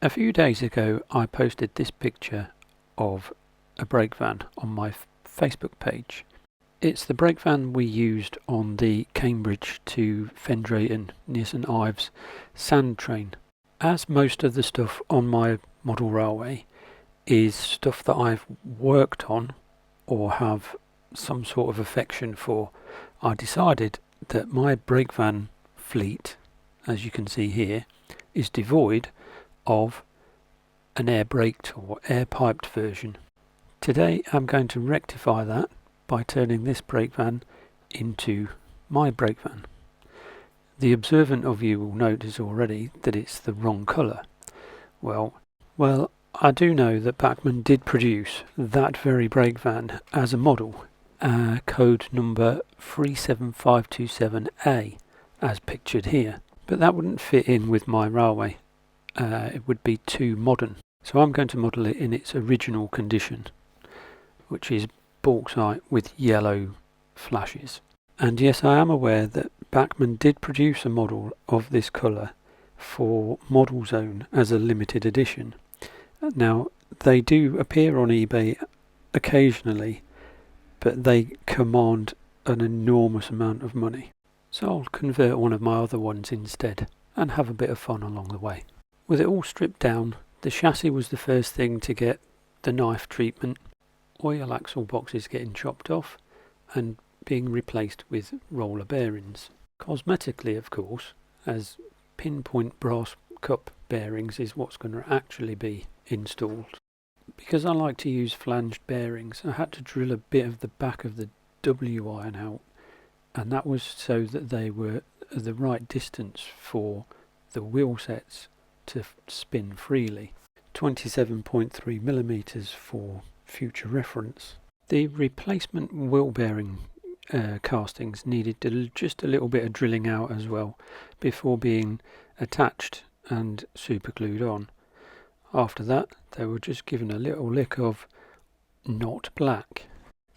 A few days ago I posted this picture of a brake van on my Facebook page. It's the brake van we used on the Cambridge to Fendrayton near St Ives sand train. As most of the stuff on my model railway is stuff that I've worked on or have some sort of affection for, I decided that my brake van fleet, as you can see here, is devoid of an air braked or air piped version. Today I'm going to rectify that by turning this brake van into my brake van. The observant of you will notice already that it's the wrong colour. Well, I do know that Bachmann did produce that very brake van as a model, code number 37527A, as pictured here. But that wouldn't fit in with my railway. It would be too modern. So I'm going to model it in its original condition, which is bauxite with yellow flashes. And yes, I am aware that Bachmann did produce a model of this colour for Model Zone as a limited edition. Now, they do appear on eBay occasionally, but they command an enormous amount of money. So I'll convert one of my other ones instead and have a bit of fun along the way. With it all stripped down, the chassis was the first thing to get the knife treatment, oil axle boxes getting chopped off and being replaced with roller bearings. Cosmetically, of course, as pinpoint brass cup bearings is what's going to actually be installed. Because I like to use flanged bearings, I had to drill a bit of the back of the W iron out, and that was so that they were at the right distance for the wheel sets to spin freely. 27.3 millimeters for future reference. The replacement wheel bearing castings needed just a little bit of drilling out as well before being attached and super glued on. After that, they were just given a little lick of not black.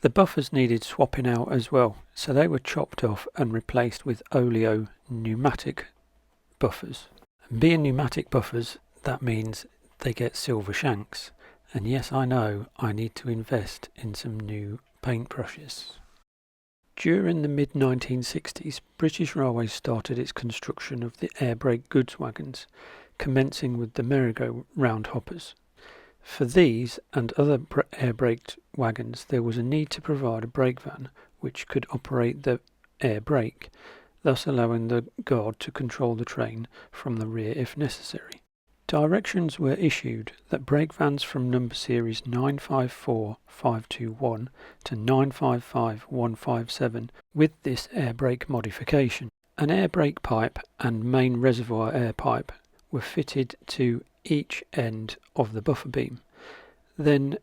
The buffers needed swapping out as well, so they were chopped off and replaced with oleo pneumatic buffers. And being pneumatic buffers, that means they get silver shanks. And yes, I know I need to invest in some new paintbrushes. During the mid-1960s, British Railways started its construction of the air brake goods wagons, commencing with the merry-go-round hoppers. For these and other air braked wagons, there was a need to provide a brake van which could operate the air brake, thus allowing the guard to control the train from the rear if necessary. Directions were issued that brake vans from number series 954521 to 955157 with this air brake modification. An air brake pipe and main reservoir air pipe were fitted to each end of the buffer beam. Then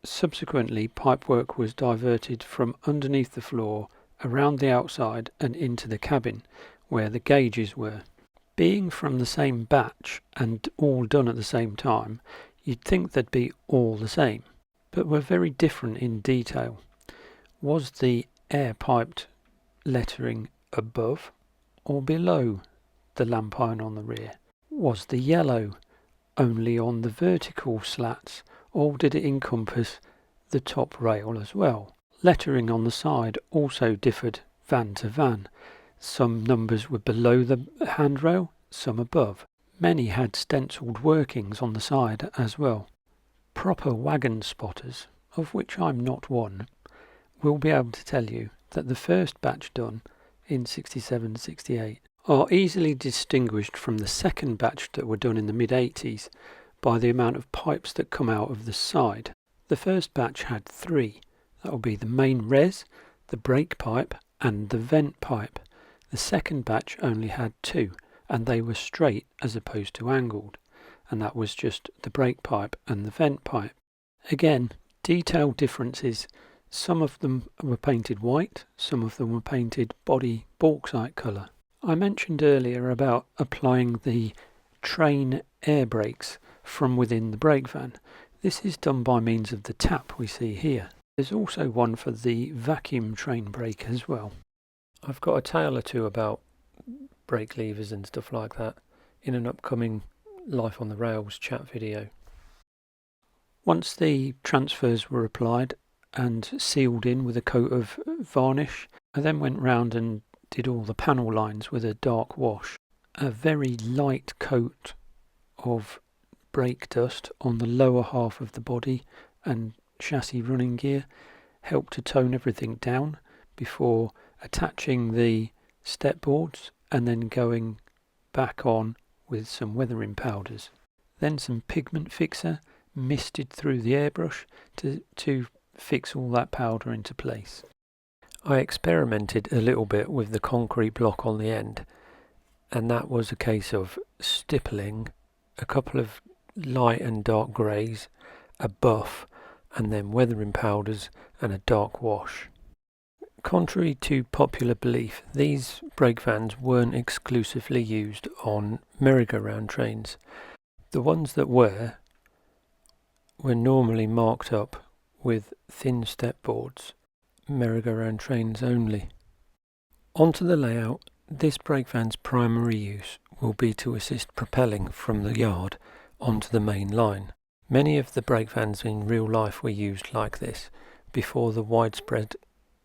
subsequently pipework was diverted from underneath the floor around the outside and into the cabin where the gauges were. Being from the same batch and all done at the same time, you'd think they'd be all the same, but were very different in detail. Was the air piped lettering above or below the lamp iron on the rear? Was the yellow only on the vertical slats, or did it encompass the top rail as well? Lettering on the side also differed van to van. Some numbers were below the handrail, some above. Many had stenciled workings on the side as well. Proper wagon spotters, of which I'm not one, will be able to tell you that the first batch done in 67-68 are easily distinguished from the second batch that were done in the mid-80s by the amount of pipes that come out of the side. The first batch had 3. That will be the main res, the brake pipe and the vent pipe. The second batch only had 2, and they were straight as opposed to angled, and that was just the brake pipe and the vent pipe. Again, detailed differences. Some of them were painted white, some of them were painted body bauxite colour. I mentioned earlier about applying the train air brakes from within the brake van. This is done by means of the tap we see here. There's also one for the vacuum train brake as well. I've got a tale or two about brake levers and stuff like that in an upcoming Life on the Rails chat video. Once the transfers were applied and sealed in with a coat of varnish, I then went round and did all the panel lines with a dark wash. A very light coat of brake dust on the lower half of the body and chassis running gear helped to tone everything down before attaching the step boards and then going back on with some weathering powders. Then some pigment fixer misted through the airbrush to fix all that powder into place. I experimented a little bit with the concrete block on the end, and that was a case of stippling a couple of light and dark greys, a buff, and then weathering powders and a dark wash. Contrary to popular belief, these brake fans weren't exclusively used on merry-go-round trains. The ones that were normally marked up with thin step boards, merry-go-round trains only. Onto the layout. This brake van's primary use will be to assist propelling from the yard onto the main line. Many of the brake vans in real life were used like this before the widespread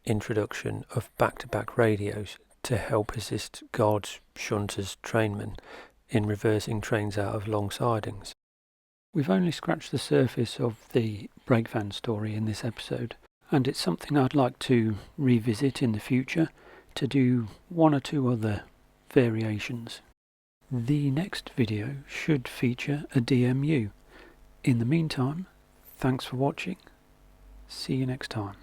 introduction of back-to-back radios to help assist guards, shunters, trainmen in reversing trains out of long sidings. We've only scratched the surface of the brake van story in this episode, and it's something I'd like to revisit in the future to do one or two other variations. The next video should feature a DMU. In the meantime, thanks for watching. See you next time.